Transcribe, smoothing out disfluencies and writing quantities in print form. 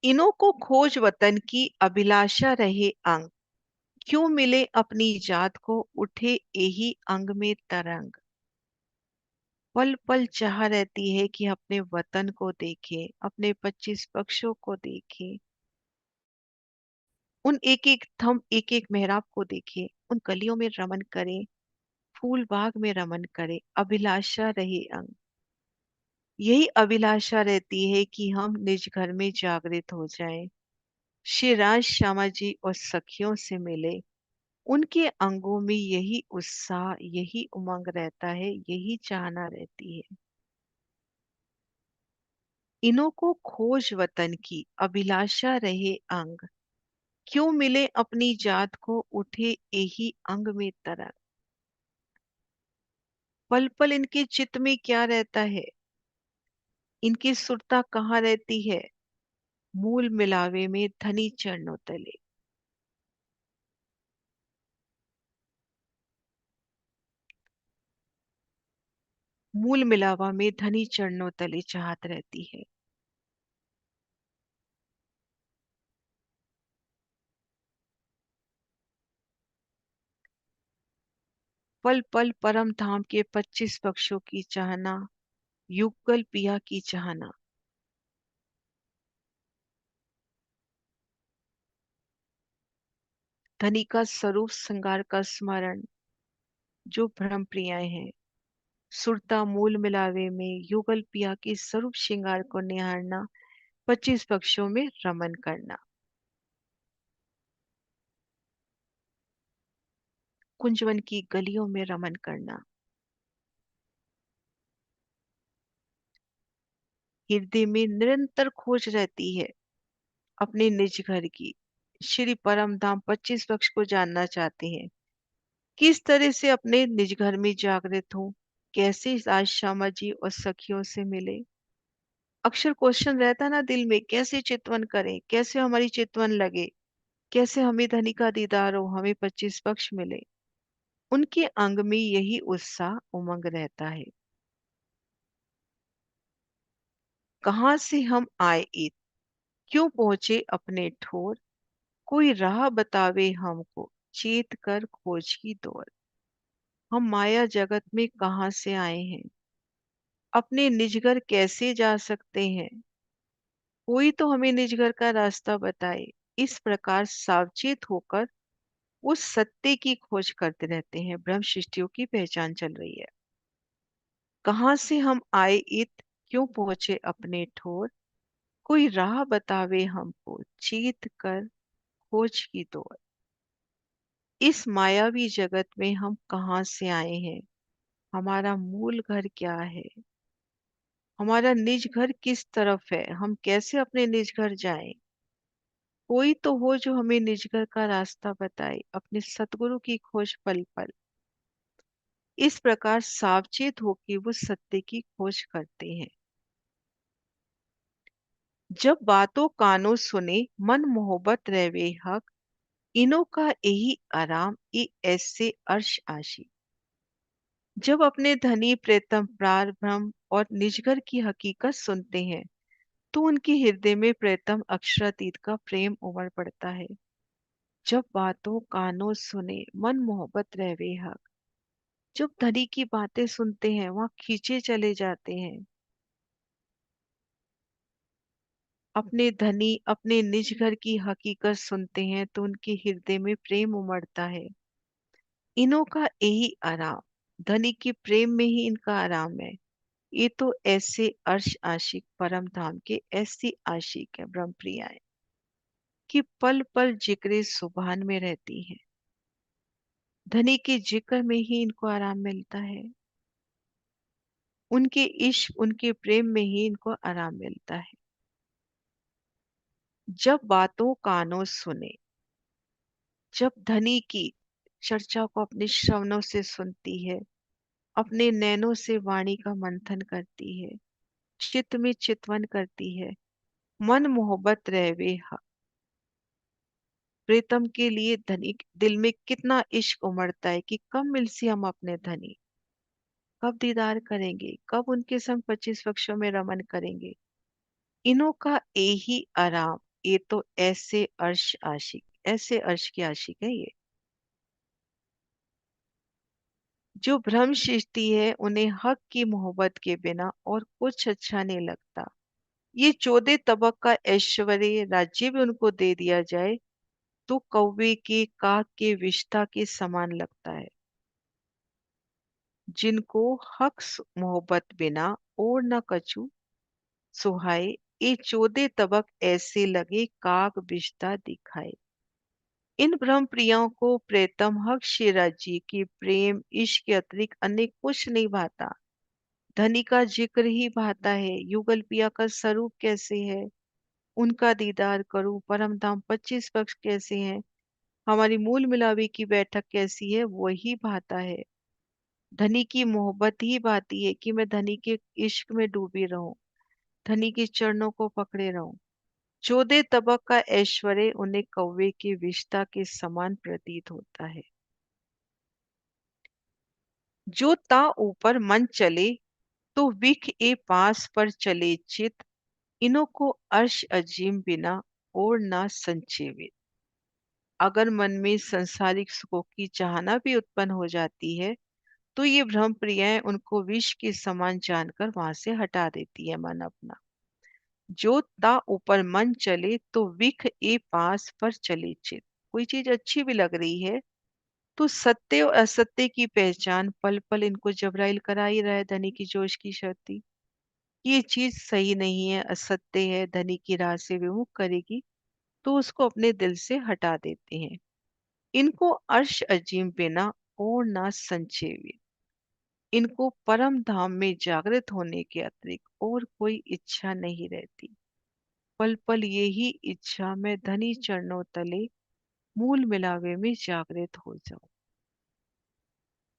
इन्हों को खोज वतन की अभिलाषा रहे अंग। क्यों मिले अपनी जात को उठे एही अंग में तरंग। पल पल चाह रहती है कि अपने वतन को देखे, अपने 25 पक्षों को देखे, उन एक एक थम एक एक मेहराब को देखे, उन कलियों में रमन करे, फूल बाग में रमन करे, अभिलाषा रहे अंग। यही अभिलाषा रहती है कि हम निज घर में जागृत हो जाएं, श्री राज श्यामा जी और सखियों से मिले। उनके अंगों में यही उत्साह, यही उमंग रहता है, यही चाहना रहती है। इन्हों को खोज वतन की अभिलाषा रहे अंग। क्यों मिले अपनी जात को उठे एही अंग में तरंग। पल पल इनके चित्त में क्या रहता है, इनकी सुरता कहाँ रहती है। मूल मिलावे में धनी चरणों तले। मूल मिलावा में धनी चरणों तले चाहत रहती है। पल पल परम धाम के 25 पक्षों की चाहना, युगल पिया की चाहना। धनी का स्वरूप श्रृंगार का स्मरण, जो भ्रम प्रियाएं हैं। सुरता मूल मिलावे में युगल पिया के स्वरूप श्रृंगार को निहारना, 25 पक्षों में रमन करना। कुंजवन की गलियों में रमन करना। हृदय में निरंतर खोज रहती है अपने निज घर की। श्री परम धाम 25 पक्ष को जानना चाहते हैं, किस तरह से अपने निज घर में जागृत हो, कैसे आज श्यामा जी और सखियों से मिले। अक्सर क्वेश्चन रहता ना दिल में, कैसे चितवन करें, कैसे हमारी चितवन लगे, कैसे हमें धनी का दीदार हो, हमें 25 पक्ष मिले। उनके अंग में यही उत्साह उमंग रहता है। कहाँ से हम आए इत, क्यों पहुंचे अपने ठोर। कोई राह बतावे हमको, चेत कर खोज की दौर। हम माया जगत में कहाँ से आए हैं, अपने निजगर कैसे जा सकते हैं। कोई तो हमें निजगर का रास्ता बताए। इस प्रकार सावचेत होकर उस सत्य की खोज करते रहते हैं। ब्रह्म सृष्टियों की पहचान चल रही है। कहाँ से हम आए इत, क्यों पहुंचे अपने ठोर। कोई राह बतावे हमको, चीत कर खोज की दौर। इस मायावी जगत में हम कहाँ से आए हैं, हमारा मूल घर क्या है, हमारा निज घर किस तरफ है, हम कैसे अपने निज घर जाएं। कोई तो हो जो हमें निज घर का रास्ता बताए, अपने सतगुरु की खोज पल पल। इस प्रकार सावचेत होकर वो सत्य की खोज करते हैं। जब बातों कानों सुने, मन मोहब्बत रहे हक। इन्हों का यही आराम, ये ऐसे अर्श आशी। जब अपने धनी प्रेतम प्रार ब्रह्म और निजगर की हकीकत सुनते हैं, तो उनके हृदय में प्रेतम अक्षरातीत का प्रेम उमड़ पड़ता है। जब बातों कानों सुने, मन मोहब्बत रहे हक। जब धनी की बातें सुनते हैं, वहां खींचे चले जाते हैं। अपने धनी अपने निज घर की हकीकत सुनते हैं तो उनके हृदय में प्रेम उमड़ता है। इन्हों का यही आराम, धनी के प्रेम में ही इनका आराम है। ये तो ऐसे अर्श आशिक परम धाम के ऐसी आशिक है ब्रह्म प्रियाएं, कि पल पल जिक्र सुभान में रहती है। धनी के जिक्र में ही इनको आराम मिलता है। उनके इश्क उनके प्रेम में ही इनको आराम मिलता है। जब बातों कानों सुने, जब धनी की चर्चा को अपने श्रवणों से सुनती है, अपने नैनों से वाणी का मंथन करती है, चित्त में चितवन करती है, मन मोहब्बत रहवे हा। प्रीतम के लिए धनी दिल में कितना इश्क उमड़ता है कि कब मिलसी हम अपने धनी, कब दीदार करेंगे, कब उनके संग 25 वृक्षों में रमन करेंगे। इन्हों का यही आराम, ये तो ऐसे अर्श के आशिक है ये। जो भ्रम सृष्टि है उन्हें हक की मोहब्बत के बिना और कुछ अच्छा नहीं लगता। ये 14 तबक का ऐश्वर्य राज्य भी उनको दे दिया जाए तो कौवे के काग के विष्ठा के समान लगता है। जिनको मोहब्बत बिना और न कछु सुहाए, ये 14 तबक ऐसे लगे काग विष्ठा दिखाए। इन भ्रम प्रियाओं को प्रेतम हक शेरा जी की प्रेम इश्क के अतिरिक्त अन्य कुछ नहीं भाता। धनी का जिक्र ही भाता है। युगल पिया का स्वरूप कैसे है, उनका दीदार करूं। परम धाम 25 पक्ष कैसे हैं, हमारी मूल मिलावी की बैठक कैसी है, वही भाता है। धनी की मोहब्बत ही भाती है कि मैं धनी के इश्क में डूबी रहूं, धनी के चरणों को पकड़े रहूं। 14 तबक का ऐश्वर्य उन्हें कौवे के विष्ठा के समान प्रतीत होता है। जो ता ऊपर मन चले तो विख ए पास पर चले चित, इन्हों को अर्श अजीम बिना और ना संचेवित। अगर मन में संसारिक सुखों की चाहना भी उत्पन्न हो जाती है तो ये भ्रम प्रियाएं उनको विष के समान जानकर वहां से हटा देती है मन अपना। जो ता ऊपर मन चले तो विख ए पास पर चले चित। कोई चीज अच्छी भी लग रही है तो सत्य और असत्य की पहचान पल पल इनको जबराइल करा ही रहा है। धनी की जोश की शर्ती, ये चीज सही नहीं है, असत्य है, धनी की राह से विमुख करेगी, तो उसको अपने दिल से हटा देते हैं। इनको अर्श अजीम बिना और ना संचेवित। इनको परम धाम में जागृत होने के अतिरिक्त और कोई इच्छा नहीं रहती। पल पल यही इच्छा मैं धनी चरणों तले मूल मिलावे में जागृत हो जाऊं।